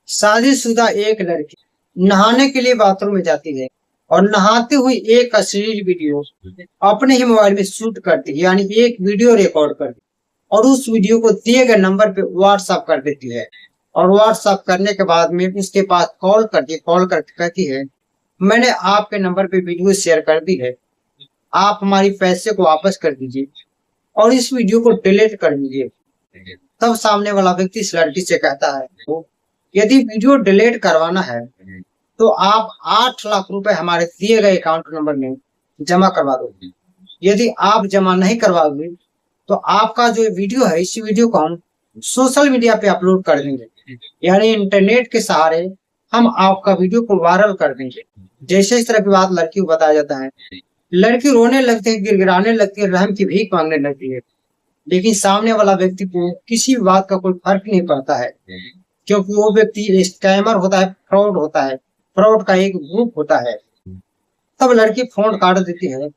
शादीशुदा एक लड़की नहाने के लिए बाथरूम में जाती है और नहाते हुए एक अश्लील वीडियो अपने ही मोबाइल में शूट करती है, यानी एक वीडियो रिकॉर्ड करती है और उस वीडियो को दिए गए नंबर पे व्हाट्सएप कर देती है। और व्हाट्सएप करने के बाद में उसके पास कॉल करती है, कॉल करके कहती है मैंने आपके नंबर पे वीडियो शेयर कर दी है, आप हमारी पैसे को वापस कर दीजिए और इस वीडियो को डिलीट कर दीजिए। तब सामने वाला व्यक्ति इस लड़की से कहता है यदि वीडियो डिलीट करवाना है तो आप 8 लाख रुपए हमारे दिए गए अकाउंट नंबर में जमा करवा दो। यदि आप जमा नहीं करवाओगे तो आपका जो वीडियो है इस वीडियो को हम सोशल मीडिया पे अपलोड कर देंगे, यानी इंटरनेट के सहारे हम आपका वीडियो को वायरल कर देंगे। जैसे इस तरह की बात लड़की को बताया जाता है, लड़की रोने लगती है, गिड़गिड़ाने लगती है, रहम की भीख मांगने लगती है। लेकिन सामने वाला व्यक्ति को किसी बात का कोई फर्क नहीं पड़ता है, क्योंकि वो व्यक्ति स्कैमर होता है, फ्रॉड होता है, फ्रॉड का एक ग्रुप होता है। तब लड़की फोन काट देती है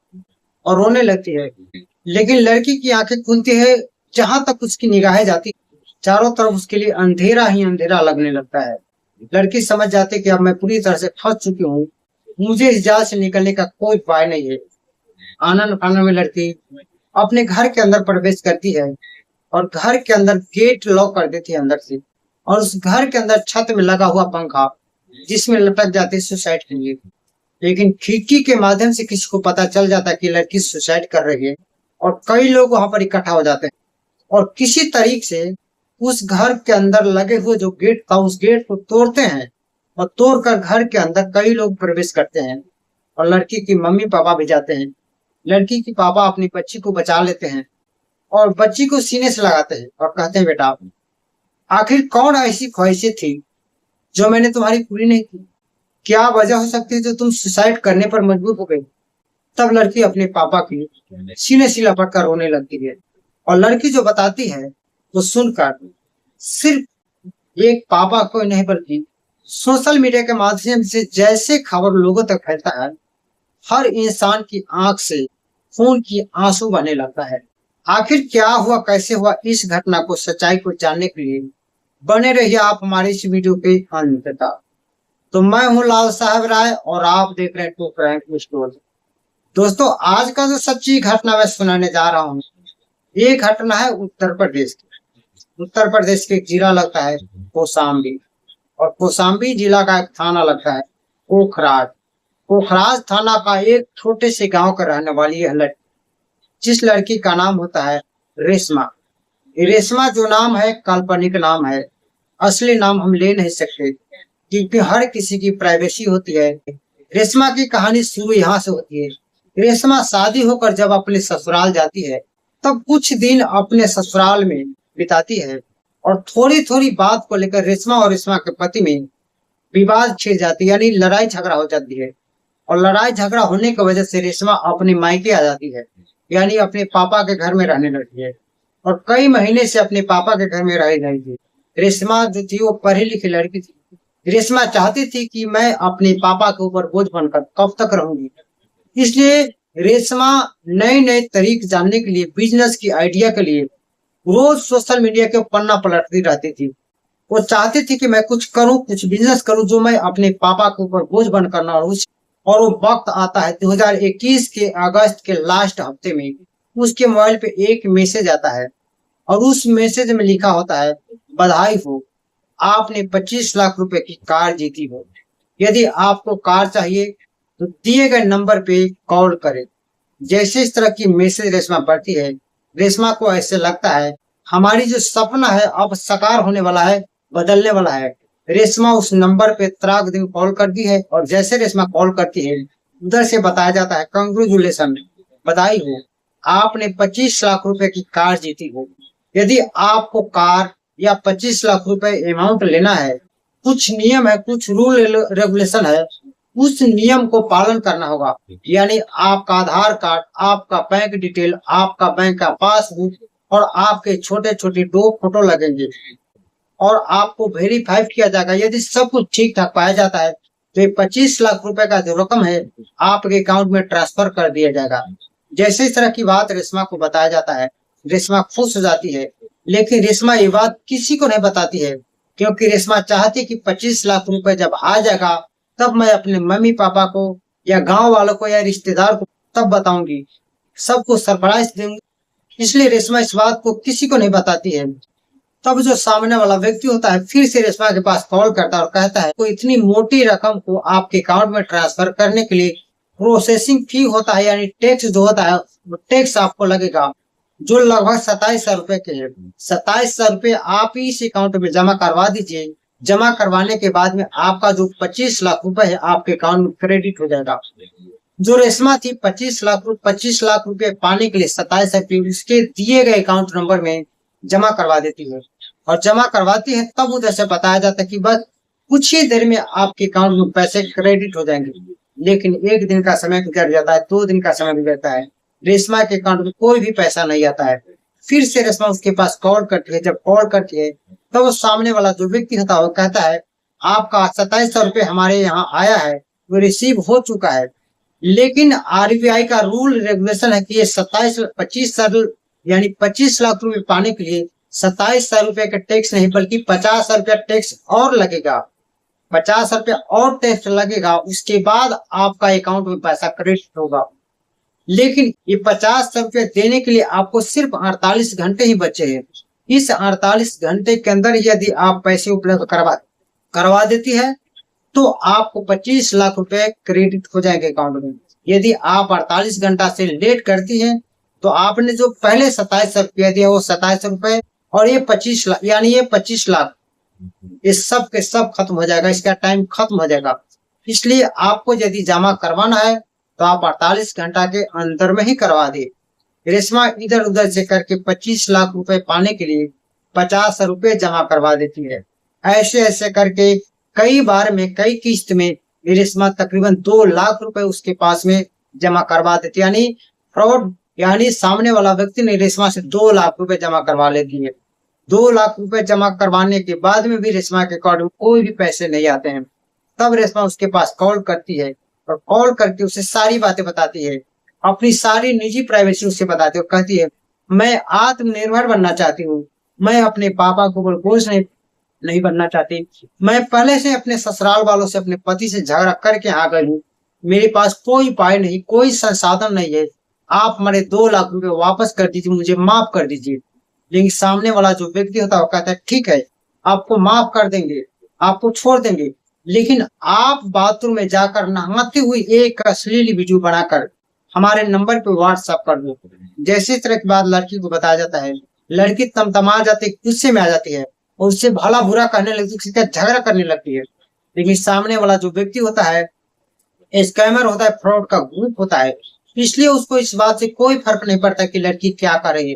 और रोने लगती है। लेकिन लड़की की आंखें खुलती है, जहां तक उसकी निगाहें जाती चारों तरफ उसके लिए अंधेरा ही अंधेरा लगने लगता है। लड़की समझ जाती है कि अब मैं पूरी तरह से फंस चुकी हूँ, मुझे इस जाल से निकलने का कोई उपाय नहीं है। आनंद फानन में लड़की अपने घर के अंदर प्रवेश करती है और घर के अंदर गेट लॉक कर देती है अंदर से, और उस घर के अंदर छत में लगा हुआ पंखा जिसमें लटक जाती है सुसाइड के लिए। लेकिन खिड़की के माध्यम से किसी को पता चल जाता है कि लड़की सुसाइड कर रही है और कई लोग वहां पर इकट्ठा हो जाते हैं और किसी तरीके से उस घर के अंदर लगे हुए जो गेट था उस गेट को तोड़ते हैं और तोड़कर घर के अंदर कई लोग प्रवेश करते हैं और लड़की की मम्मी पापा भी जाते हैं। लड़की की पापा अपनी बच्ची को बचा लेते हैं और बच्ची को सीने से लगाते हैं और कहते हैं बेटा आखिर कौन ऐसी ख्वाहिशें थी जो मैंने तुम्हारी पूरी नहीं की, क्या वजह हो सकती है जो तुम सुसाइड करने पर मजबूर हो गई। तब लड़की अपने पापा की सीने से लपट कर रोने लगती है और लड़की जो बताती है वो सुनकर सिर्फ एक पापा को नहीं बल्कि सोशल मीडिया के माध्यम से जैसे खबर लोगों तक फैलता है, हर इंसान की आंख से खून की आंसू बहने लगता है। आखिर क्या हुआ, कैसे हुआ, इस घटना को सच्चाई को जानने के लिए बने रहिए आप हमारे इस वीडियो के अंत तक। तो मैं हूं लाल साहब राय और आप देख रहे हैं टू फ्रैंक स्टोरी। दोस्तों आज का जो सच्ची घटना मैं सुनाने जा रहा हूँ, ये घटना है उत्तर प्रदेश की। उत्तर प्रदेश के एक जिला लगता है कौशाम्बी, और कौशाम्बी जिला का एक थाना लगता है पोखराज। पोखराज थाना का एक छोटे से गांव का रहने वाली है लड़की, जिस लड़की का नाम होता है रेशमा। रेशमा जो नाम है काल्पनिक नाम है, असली नाम हम ले नहीं सकते क्योंकि हर किसी की प्राइवेसी होती है। रेशमा की कहानी शुरू यहाँ से होती है। रेशमा शादी होकर जब अपने ससुराल जाती है तब कुछ दिन अपने ससुराल में बिताती है और थोड़ी थोड़ी बात को लेकर रेशमा और रेशमा के पति में विवाद छिड़ जाती है, यानी लड़ाई झगड़ा हो जाती है। और लड़ाई झगड़ा होने की वजह से रेशमा अपने मायके आ जाती है, यानी अपने पापा के घर में रहने लगती है और कई महीने से अपने पापा के घर में रह रही थी। रेशमा जो थी वो पढ़ी लिखी लड़की थी। रेशमा चाहती थी कि मैं अपने पापा के ऊपर बोझ बनकर कब तक रहूंगी, इसलिए रेशमा नए नए तरीके जानने के लिए, बिजनेस की आइडिया के लिए रोज सोशल मीडिया के पन्ना पलटती रहती थी। वो चाहती थी कि मैं कुछ करूं, कुछ बिजनेस करूं जो मैं अपने पापा के ऊपर बोझ बनकर ना रहूं। और वो वक्त आता है 2021 के अगस्त के लास्ट हफ्ते में, उसके मोबाइल पे एक मैसेज आता है और उस मैसेज में लिखा होता है बधाई हो, आपने 25 लाख रुपए की कार जीती हो। यदि आपको कार चाहिए तो दिए गए नंबर पे कॉल करें। जैसे इस तरह की मैसेज रेशमा पढ़ती है, रेशमा को ऐसे लगता है हमारी जो सपना है अब साकार होने वाला है, बदलने वाला है। रेशमा उस नंबर पे तराक दिन कॉल करती है और जैसे रेशमा कॉल करती है उधर से बताया जाता है कंग्रेचुलेशन, बधाई हो, आपने 25 लाख रुपए की कार जीती हो। यदि आपको कार या 25 लाख रुपए अमाउंट लेना है, कुछ नियम है, कुछ रूल रेगुलेशन है, उस नियम को पालन करना होगा। यानी आपका आधार कार्ड, आपका बैंक डिटेल, आपका बैंक का पासबुक और आपके छोटे छोटे 2 फोटो लगेंगे और आपको वेरीफाई किया जाएगा। यदि सब कुछ ठीक ठाक पाया जाता है तो 25 लाख रुपए का जो रकम है आपके अकाउंट में ट्रांसफर कर दिया जाएगा। जैसे इस तरह की बात रेशमा को बताया जाता है, रेशमा खुश हो जाती है। लेकिन रेशमा ये बात किसी को नहीं बताती है क्योंकि रेशमा चाहती कि 25 लाख रुपए जब आ जाएगा तब मैं अपने मम्मी पापा को या गांव वालों को या रिश्तेदार को तब बताऊंगी, सबको सरप्राइज दूंगी। इसलिए रेशमा इस बात को किसी को नहीं बताती है। तब जो सामने वाला व्यक्ति होता है फिर से रेशमा के पास कॉल करता है और कहता है कोई इतनी मोटी रकम को आपके अकाउंट में ट्रांसफर करने के लिए प्रोसेसिंग फी होता है, यानी टैक्स जो होता है वो टैक्स आपको लगेगा, जो लगभग 2700 रुपए के है। 2700 रुपए आप इस अकाउंट में जमा करवा दीजिए। जमा करवाने के बाद में आपका जो 25 लाख रुपए है आपके अकाउंट में क्रेडिट हो जाएगा। जो रेशमा थी 25 लाख रुपए पाने के लिए 27 रुपए उसके दिए गए अकाउंट नंबर में जमा करवा देती है और जमा करवाती है। तब उधर से बताया जाता है कि बस कुछ ही देर में आपके अकाउंट में पैसे क्रेडिट हो जाएंगे। लेकिन एक दिन का समय गुजर जाता है, 2 दिन का समय गुजरता है, रेशमा के अकाउंट में कोई भी पैसा नहीं आता है। फिर से रेशमा उसके पास कॉल करती है। जब कॉल करती है तब तो सामने वाला जो व्यक्ति होता है वो कहता है आपका 2700 रुपए हमारे यहाँ आया है, वो रिसीव हो चुका है। लेकिन आरबीआई का रूल रेगुलेशन है कि ये 25 लाख रुपए पाने के लिए 2700 रुपए का टैक्स नहीं बल्कि 50 रुपया टैक्स और लगेगा। 50 रुपया और टैक्स लगेगा, उसके बाद आपका अकाउंट में पैसा क्रेडिट होगा। लेकिन ये 50 रुपया देने के लिए आपको सिर्फ 48 घंटे ही बचे हैं। इस 48 घंटे के अंदर यदि आप पैसे उपलब्ध करवा देती है तो आपको 25 लाख रुपए क्रेडिट हो जाएंगे अकाउंट में। यदि आप 48 घंटा से लेट करती हैं तो आपने जो पहले 27 रुपया दिया वो 27 रुपए और ये 25 लाख, यानी ये 25 लाख, ये सब के सब खत्म हो जाएगा, इसका टाइम खत्म हो जाएगा। इसलिए आपको यदि जमा करवाना है तो आप 48 घंटा के अंदर में ही करवा दे। रेशमा इधर उधर से करके 25 लाख रुपए पाने के लिए 50 रुपए जमा करवा देती है। ऐसे ऐसे करके कई बार में कई किस्त में रेशमा तकरीबन 2 लाख रुपए उसके पास में जमा करवा देती है। यानी फ्रॉड, यानी सामने वाला व्यक्ति ने रेशमा से 2 लाख रुपए जमा करवा लेती है। 2 लाख रुपए जमा करवाने के बाद में भी रेशमा के अकाउंट में कोई भी पैसे नहीं आते हैं। तब रेशमा उसके पास कॉल करती है और कॉल करके उसे सारी बातें बताती है, अपनी सारी निजी प्राइवेसी उससे बताती है। कहती है मैं आत्मनिर्भर बनना चाहती हूँ, मैं अपने पापा को बोझ नहीं बनना चाहती। मैं पहले से अपने ससुराल वालों से, अपने पति से झगड़ा करके आ गई हूँ, मेरे पास कोई उपाय नहीं, कोई संसाधन नहीं है। आप हमारे 2 लाख रुपए वापस कर दीजिए, मुझे माफ कर दीजिए। लेकिन सामने वाला जो व्यक्ति होता है वो कहता है ठीक है आपको माफ कर देंगे, आपको छोड़ देंगे, लेकिन आप बाथरूम में जाकर नहाती हुई एक अश्लील वीडियो बनाकर हमारे नंबर पे व्हाट्सएप कर दो। जैसे तरह की बात लड़की को बताया जाता है, लड़की तमतमा जाती है, गुस्से में आ जाती है और उससे भला बुरा कहने लगती है, उसके साथ झगड़ा करने लगती है। लेकिन सामने वाला जो व्यक्ति होता है स्कैमर होता है, फ्रॉड का ग्रुप होता है, इसलिए उसको इस बात से कोई फर्क नहीं पड़ता कि लड़की क्या कर रही है।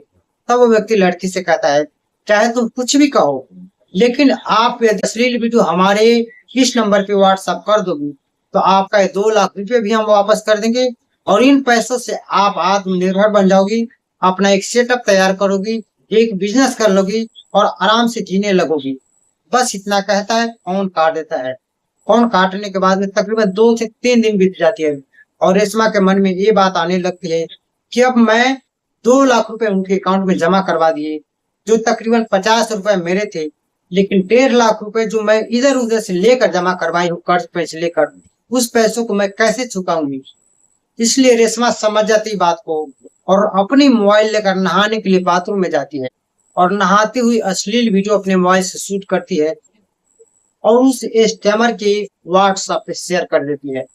तब वो व्यक्ति लड़की से कहता है चाहे तुम कुछ भी कहो, लेकिन आप यदि अश्लील वीडियो हमारे इस नंबर पे व्हाट्सएप कर दोगी तो आपका 2 लाख रुपए भी हम वापस कर देंगे और इन पैसों से आप आत्मनिर्भर बन जाओगी, अपना एक सेटअप तैयार करोगी, एक बिजनेस कर लोगी और आराम से जीने लगोगी। बस इतना कहता है, फोन काट देता है। फोन काटने के बाद में तकरीबन 2 से 3 दिन बीत जाती है और रेशमा के मन में ये बात आने लगती है कि अब मैं 2 लाख रुपए उनके अकाउंट में जमा करवा दिए, जो तकरीबन 50 रुपए मेरे थे, लेकिन 1.5 लाख रुपए जो मैं इधर उधर से लेकर जमा करवाई हूँ कर्ज पैसे लेकर, उस पैसों को मैं कैसे चुकाऊंगी। इसलिए रेशमा समझ जाती बात को और अपनी मोबाइल लेकर नहाने के लिए बाथरूम में जाती है और नहाती हुई अश्लील वीडियो अपने मोबाइल से शूट करती है और उस स्कैमर के व्हाट्सएप पे शेयर कर देती है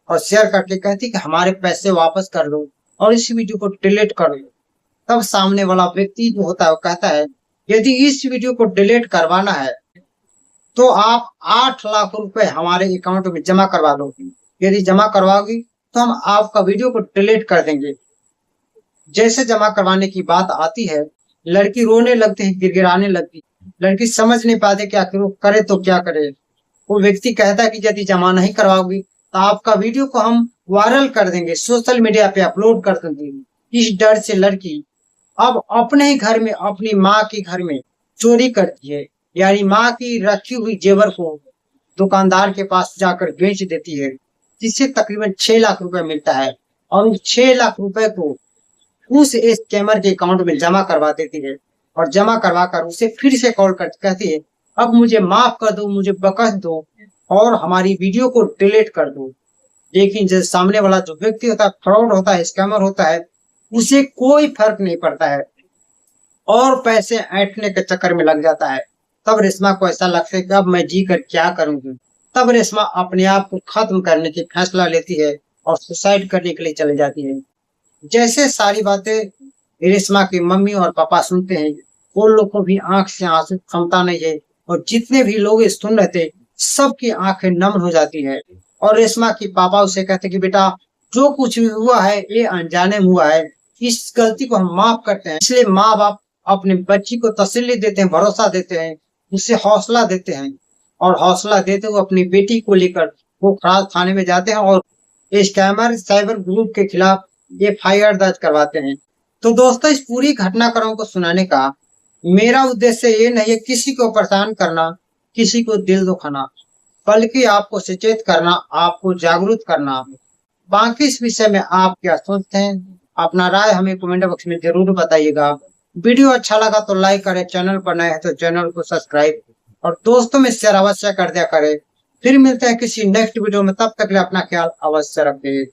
और शेयर करके कहती है कि हमारे पैसे वापस कर लो और इस वीडियो को डिलीट कर लो। तब सामने वाला व्यक्ति जो होता है वो कहता है यदि इस वीडियो को डिलीट करवाना है तो आप 8 लाख रुपए हमारे अकाउंट में जमा करवा दो। यदि जमा करवाओगी तो हम आपका वीडियो को डिलीट कर देंगे। जैसे जमा करवाने की बात आती है लड़की रोने लगती है, गिड़गिड़ाने लगती है। लड़की समझ नहीं पाती कि आखिर वो करे तो क्या करे। वो व्यक्ति कहता है कि यदि जमा नहीं करवाओगी तो आपका वीडियो को हम वायरल कर देंगे, सोशल मीडिया पे अपलोड कर देंगे। इस डर से लड़की अब अपने ही घर में, अपनी माँ के घर में चोरी करती है, यानी माँ की रखी हुई जेवर को दुकानदार के पास जाकर बेच देती है, जिससे तकरीबन 6 लाख रुपए मिलता है और उस 6 लाख रुपए को उस स्कैमर के अकाउंट में जमा करवा देती है और जमा करवा कर उसे फिर से कॉल कर कहती है अब मुझे माफ कर दो, मुझे बख्श दो और हमारी वीडियो को डिलीट कर दो। लेकिन जो सामने वाला जो व्यक्ति होता है, फ्रॉड होता है, स्कैमर होता है, उसे कोई फर्क नहीं पड़ता है और पैसे ऐंठने के चक्कर में लग जाता है। तब रेशमा को ऐसा लगता है कि अब मैं जी कर क्या करूंगी। तब रेशमा अपने आप को खत्म करने की फैसला लेती है और सुसाइड करने के लिए चली जाती है। जैसे सारी बातें रेशमा की मम्मी और पापा सुनते हैं, वो लोग को भी आंख से आंसू थमता नहीं है और जितने भी लोग ये सुन रहे थे, सबकी आंखें नम हो जाती है। और रेशमा की पापा उसे कहते कि बेटा, जो कुछ भी हुआ है ये अनजाने में हुआ है, इस गलती को हम माफ करते हैं। इसलिए माँ बाप अपने बच्ची को तसल्ली देते हैं, भरोसा देते हैं, उसे हौसला देते हैं और हौसला देते हुए अपनी बेटी को लेकर वो खराब थाने में जाते हैं और स्कैमर साइबर ग्रुप के खिलाफ FIR दर्ज करवाते हैं। तो दोस्तों, इस पूरी घटनाक्रम को सुनाने का मेरा उद्देश्य ये नहीं है किसी को परेशान करना, किसी को दिल दुखाना, बल्कि आपको सचेत करना, आपको जागरूक करना। बाकी इस विषय में आप क्या सोचते हैं? अपना राय हमें कमेंट बॉक्स में जरूर बताइएगा। वीडियो अच्छा लगा तो लाइक करें, चैनल पर नए हैं तो चैनल को सब्सक्राइब और दोस्तों में शेयर अवश्य कर दिया करें। फिर मिलते हैं किसी नेक्स्ट वीडियो में, तब तक के लिए अपना ख्याल अवश्य रखें।